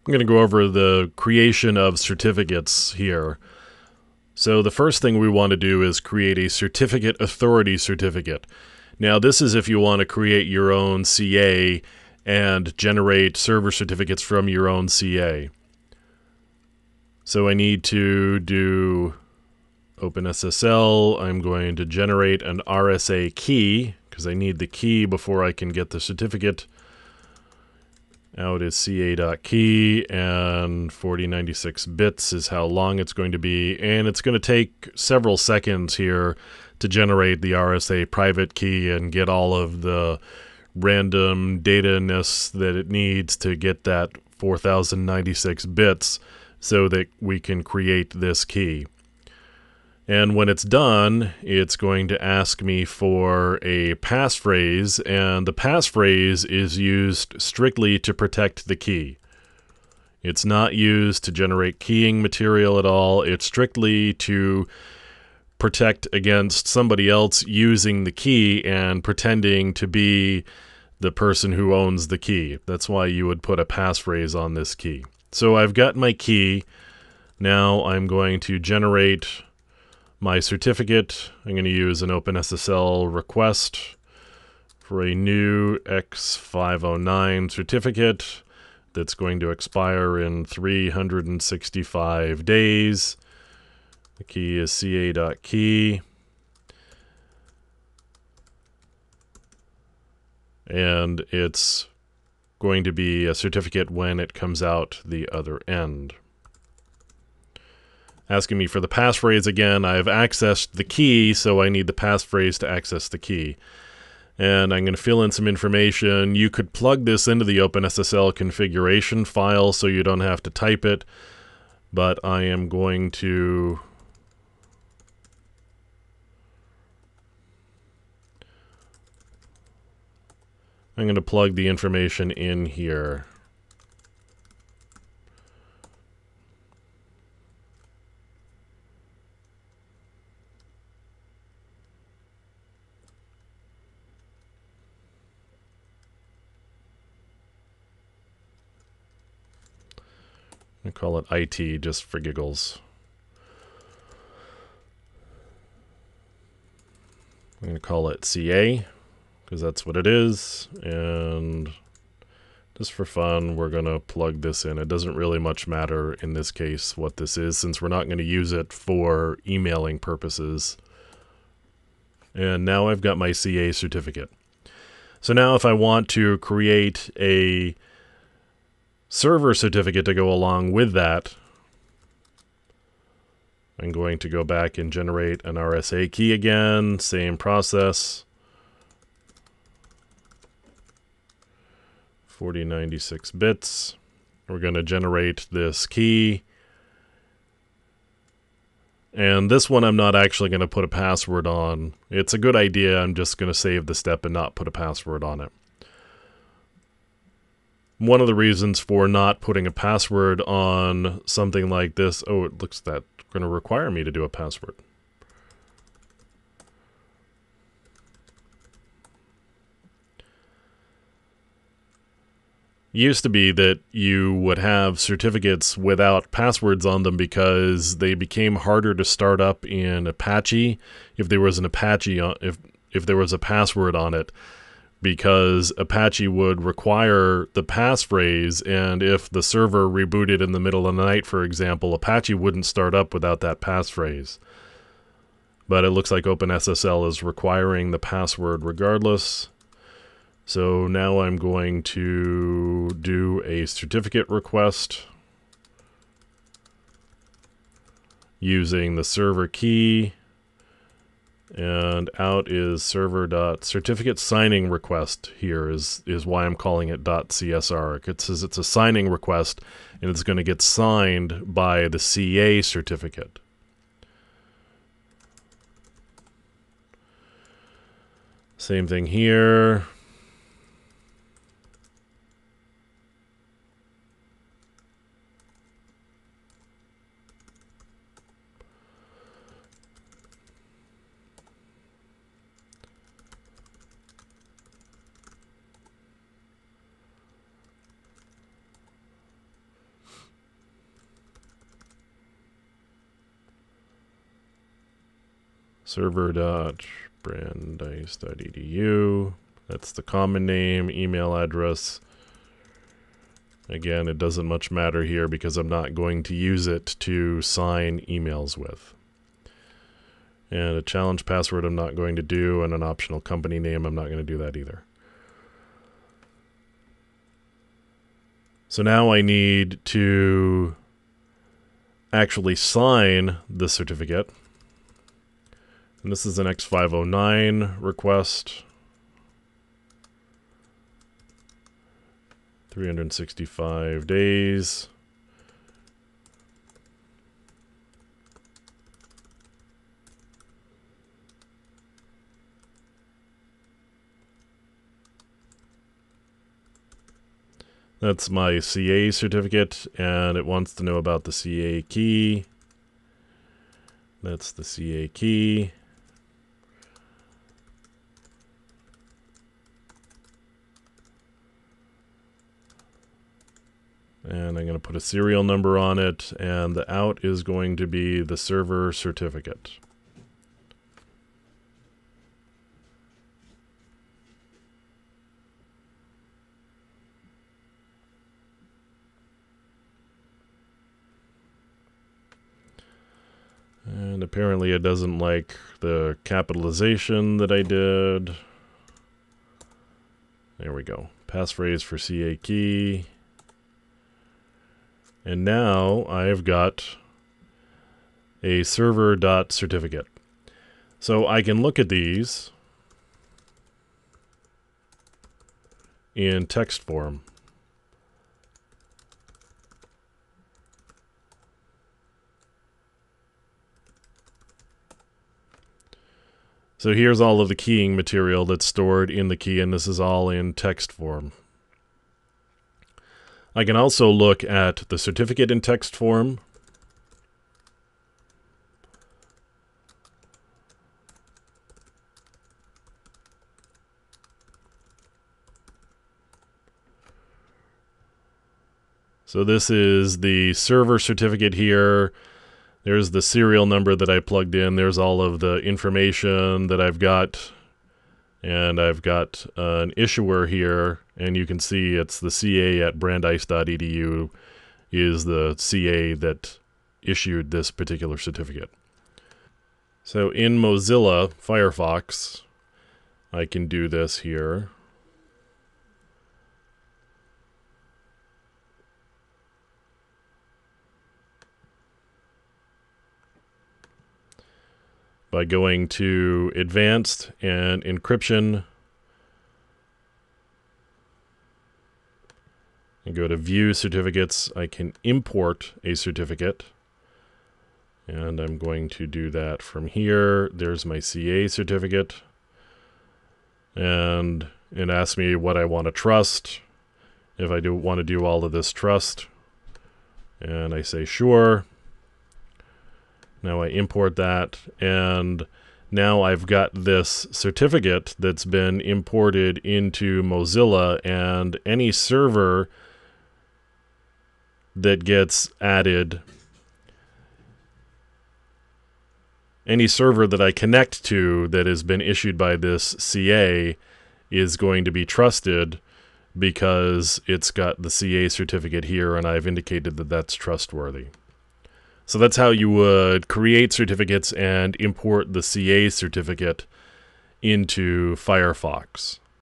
I'm going to go over the creation of certificates here. So the first thing we want to do is create a certificate authority certificate. Now this is if you want to create your own CA and generate server certificates from your own CA. So I need to do OpenSSL. I'm going to generate an RSA key because I need the key before I can get the certificate. Out is ca.key, and 4096 bits is how long it's going to be, and it's going to take several seconds here to generate the RSA private key and get all of the random data-ness that it needs to get that 4096 bits so that we can create this key. And when it's done, it's going to ask me for a passphrase, and the passphrase is used strictly to protect the key. It's not used to generate keying material at all. It's strictly to protect against somebody else using the key and pretending to be the person who owns the key. That's why you would put a passphrase on this key. So I've got my key. Now I'm going to generate my certificate. I'm going to use an OpenSSL request for a new X.509 certificate that's going to expire in 365 days. The key is ca.key. And it's going to be a certificate when it comes out the other end. Asking me for the passphrase again. I've accessed the key, so I need the passphrase to access the key. And I'm going to fill in some information. You could plug this into the OpenSSL configuration file so you don't have to type it, but I am going to plug the information in here. I call it IT just for giggles. I'm going to call it CA because that's what it is. And just for fun, we're going to plug this in. It doesn't really much matter in this case what this is since we're not going to use it for emailing purposes. And now I've got my CA certificate. So now if I want to create a server certificate to go along with that, I'm going to go back and generate an RSA key again, same process. 4096 bits. We're going to generate this key. And this one I'm not actually going to put a password on. It's a good idea. I'm just going to save the step and not put a password on it. One of the reasons for not putting a password on something like this, oh, it looks that's going to require me to do a password. Used to be that you would have certificates without passwords on them because they became harder to start up in Apache if there was an Apache if there was a password on it, because Apache would require the passphrase, and if the server rebooted in the middle of the night, for example, Apache wouldn't start up without that passphrase. But it looks like OpenSSL is requiring the password regardless. So now I'm going to do a certificate request using the server key, and out is server.certificate signing request. Here is why I'm calling it .csr. It says it's a signing request and it's going to get signed by the CA certificate. Same thing here. server.brandeis.edu. That's the common name, email address. Again, it doesn't much matter here because I'm not going to use it to sign emails with. And a challenge password I'm not going to do, and an optional company name I'm not going to do that either. So now I need to actually sign the certificate. And this is an X.509 request. 365 days. That's my CA certificate, and it wants to know about the CA key. That's the CA key. And I'm going to put a serial number on it, and the out is going to be the server certificate. And apparently it doesn't like the capitalization that I did. There we go. Passphrase for CA key. And now I've got a server.certificate. So I can look at these in text form. So here's all of the keying material that's stored in the key, and this is all in text form. I can also look at the certificate in text form. So this is the server certificate here. There's the serial number that I plugged in. There's all of the information that I've got. And I've got an issuer here, and you can see it's the CA at brandeis.edu is the CA that issued this particular certificate. So in Mozilla Firefox, I can do this here. By going to Advanced and Encryption, and go to View Certificates, I can import a certificate. And I'm going to do that from here. There's my CA certificate. And it asks me what I want to trust. If I do want to do all of this trust. And I say sure. Now I import that, and now I've got this certificate that's been imported into Mozilla, and any server that gets added, any server that I connect to that has been issued by this CA is going to be trusted because it's got the CA certificate here, and I've indicated that that's trustworthy. So that's how you would create certificates and import the CA certificate into Firefox.